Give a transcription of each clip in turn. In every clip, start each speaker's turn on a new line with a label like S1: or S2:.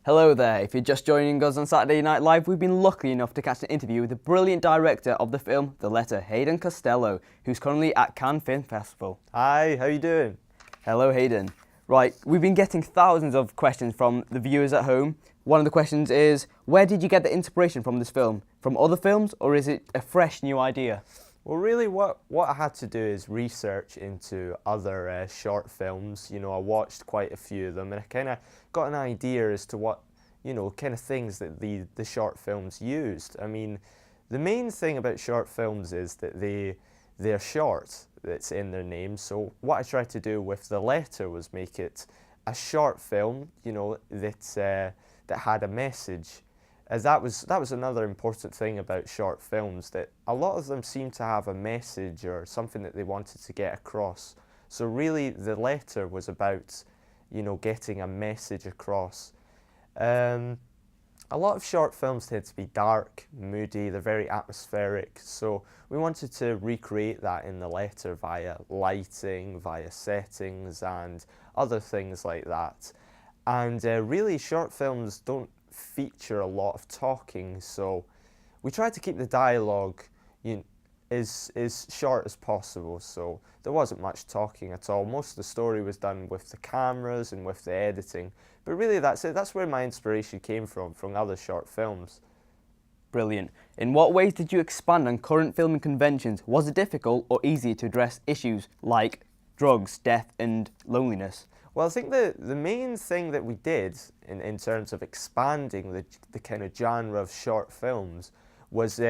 S1: Hello there, if you're just joining us on Saturday Night Live, we've been lucky enough to catch an interview with the brilliant director of the film The Letter, Hayden Costello, who's currently at Cannes Film Festival.
S2: Hi, how you doing?
S1: Hello Hayden. Right, we've been getting thousands of questions from the viewers at home. One of the questions is, where did you get the inspiration from this film? From other films, or is it a fresh new idea?
S2: Well, really what I had to do is research into other short films. You know, I watched quite a few of them and I kind of got an idea as to what, kind of things that the short films used. I mean, the main thing about short films is that they're short. That's in their name. So what I tried to do with The Letter was make it a short film, that had a message. As that was another important thing about short films, that a lot of them seem to have a message or something that they wanted to get across. So really, The Letter was about, getting a message across. A lot of short films tend to be dark, moody, they're very atmospheric, so we wanted to recreate that in The Letter via lighting, via settings, and other things like that. And really, short films don't feature a lot of talking, so we tried to keep the dialogue as short as possible, so there wasn't much talking at all. Most of the story was done with the cameras and with the editing, but really that's it. That's where my inspiration came from other short films.
S1: Brilliant. In what ways did you expand on current filming conventions? Was it difficult or easy to address issues like drugs, death and loneliness?
S2: Well, I think the main thing that we did in terms of expanding the kind of genre of short films was,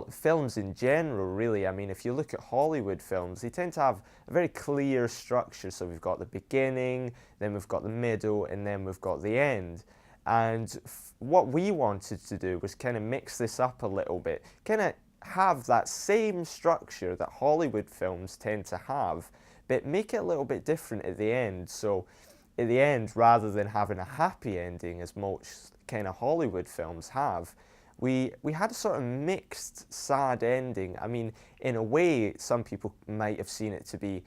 S2: films in general, really. I mean, if you look at Hollywood films, they tend to have a very clear structure. So we've got the beginning, then we've got the middle, and then we've got the end. And what we wanted to do was kind of mix this up a little bit, kind of have that same structure that Hollywood films tend to have, but make it a little bit different at the end. So at the end, rather than having a happy ending as most kind of Hollywood films have, we had a sort of mixed sad ending. I mean, in a way, some people might have seen it to be,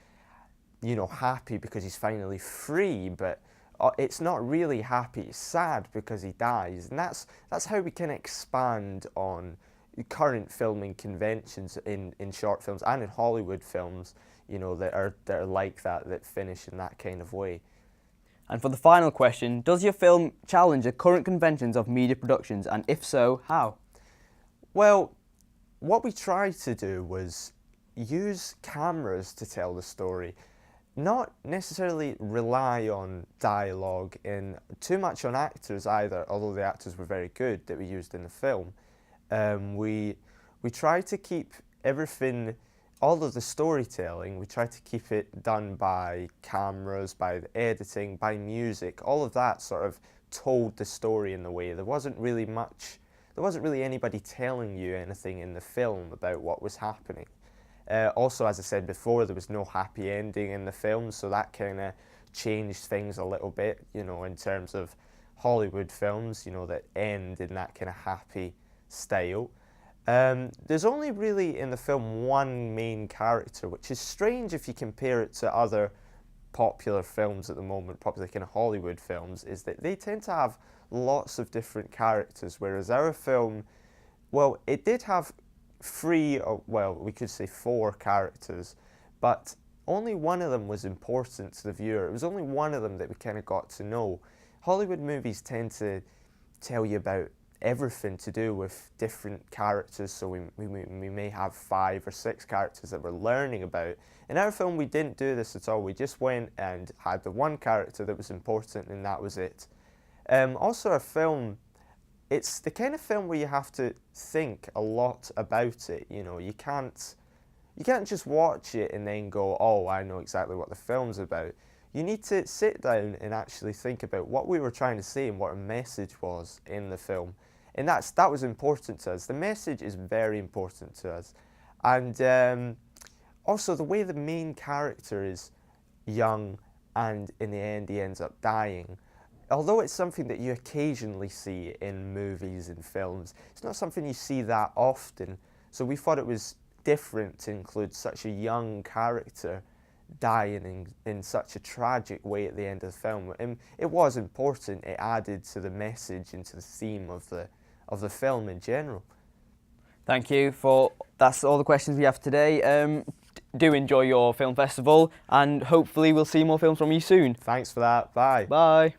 S2: happy because he's finally free, but it's not really happy. It's sad because he dies, and that's how we can expand on current filming conventions in short films and in Hollywood films, that are like that finish in that kind of way.
S1: And for the final question, does your film challenge the current conventions of media productions, and if so, how?
S2: Well, what we tried to do was use cameras to tell the story, not necessarily rely on dialogue and too much on actors either, although the actors were very good that we used in the film. We tried to keep everything, all of the storytelling, we tried to keep it done by cameras, by the editing, by music. All of that sort of told the story in the way. There wasn't really anybody telling you anything in the film about what was happening. Also, as I said before, there was no happy ending in the film, so that kind of changed things a little bit, in terms of Hollywood films, that end in that kind of happy style. There's only really in the film one main character, which is strange if you compare it to other popular films at the moment, popular kind of Hollywood films, is that they tend to have lots of different characters, whereas our film, well, it did have we could say 4 characters, but only one of them was important to the viewer. It was only one of them that we kind of got to know. Hollywood movies tend to tell you about everything to do with different characters, so we may have 5 or 6 characters that we're learning about. In our film, we didn't do this at all. We just went and had the one character that was important, and that was it. Also, a film, it's the kind of film where you have to think a lot about it. You can't just watch it and then go, oh, I know exactly what the film's about. You need to sit down and actually think about what we were trying to say and what our message was in the film. And that was important to us. The message is very important to us. And also the way the main character is young and in the end he ends up dying. Although it's something that you occasionally see in movies and films, it's not something you see that often. So we thought it was different to include such a young character dying in such a tragic way at the end of the film. And it was important. It added to the message and to the theme of the film in general.
S1: Thank you for, that's all the questions we have today. Do enjoy your film festival, and hopefully we'll see more films from you soon.
S2: Thanks for that. Bye.
S1: Bye.